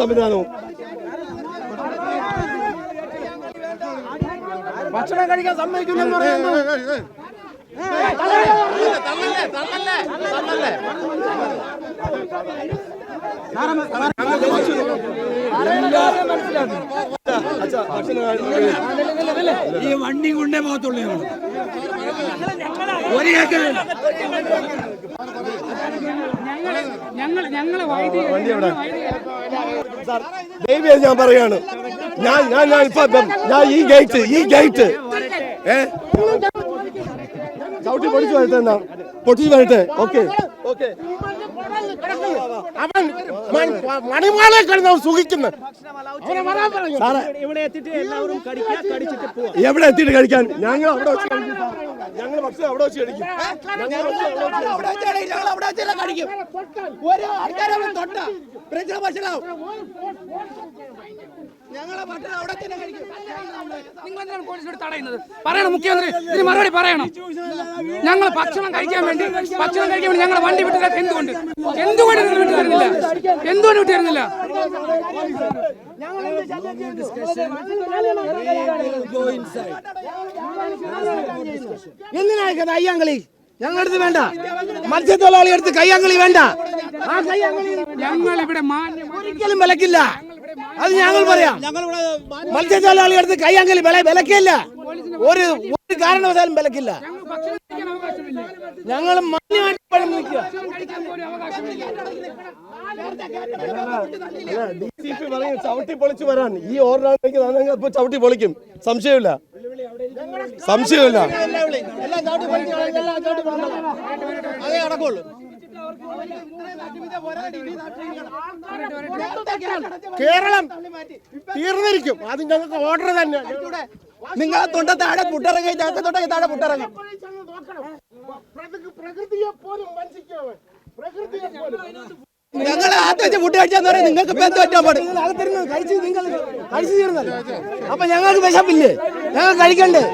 സംവിധാനവും ഭക്ഷണം കഴിക്കാൻ സമ്മതിക്കില്ലെന്ന് പറയുന്നു. ഈ വണ്ടി കൊണ്ടേ പോകത്തുള്ളൂ. ദൈവം ഞാൻ പറയാണ്, ഞാൻ ഈ ഗേറ്റ് ചവിട്ടി പൊടിച്ചു വരട്ടെ, പൊട്ടിച്ചു വരട്ടെ. ഓക്കെ അവൻ മണിമാളെ കിടന്ന് സുഖിക്കുന്നു. ഇവിടെ എത്തിയിട്ട് എല്ലാവരും എവിടെ എത്തിയിട്ട് കഴിക്കാൻ? ഞങ്ങൾ അവിടെ വെച്ച് കഴിക്കും. ഞങ്ങൾ ഭക്ഷണം അവിടെ വെച്ച് കഴിക്കും. പറയണം മുഖ്യമന്ത്രി, ഇതിന് മറുപടി പറയണം. ഞങ്ങൾ ഭക്ഷണം കഴിക്കാൻ വേണ്ടി ഞങ്ങൾ വണ്ടി വിട്ടില്ല. എന്തുകൊണ്ട് നിങ്ങൾ വിട്ടു തരുന്നില്ല? എന്തുകൊണ്ട് വിട്ടു തരുന്നില്ല? എന്തിനാ അയ്യാങ്കളി? ഞങ്ങളടുത്ത് വേണ്ട, മത്സ്യത്തൊഴിലാളി അടുത്ത് കയ്യാങ്കളി വേണ്ട. ആ കയ്യാങ്കളി ഞങ്ങൾ ഇവിടെ ഒരിക്കലും വിലക്കില്ല. അത് ഞങ്ങൾ പറയാം. മത്സ്യത്തൊഴിലാളി അടുത്ത് കയ്യാങ്കളി വിലക്കില്ല. ഒരു കാരണവശാലും വിലക്കില്ല. ഞങ്ങൾ മാന്യമായിട്ട് ചവിട്ടി പൊളിച്ചു വരാൻ ഈ ഓർഡറാണെങ്കിൽ ചവിട്ടി പൊളിക്കും. സംശയമില്ല. അതേ നടക്കുള്ളൂ. കേരളം തീർന്നിരിക്കും. അത് ഞങ്ങൾക്ക് ഓർഡർ തന്നെ. നിങ്ങളെ തൊണ്ട താഴെ പുട്ടിറങ്ങി, ഞങ്ങൾക്ക് തൊണ്ട താഴെ പുട്ടിറങ്ങി. ഞങ്ങൾ ആദ്യം ഫുഡ് കഴിച്ചാന്ന് പറയാം. നിങ്ങൾക്ക് കഴിച്ചു തീർന്നല്ലോ. അപ്പൊ ഞങ്ങൾക്ക് വിശപ്പില്ലേ? ഞങ്ങൾ കഴിക്കണ്ടേ?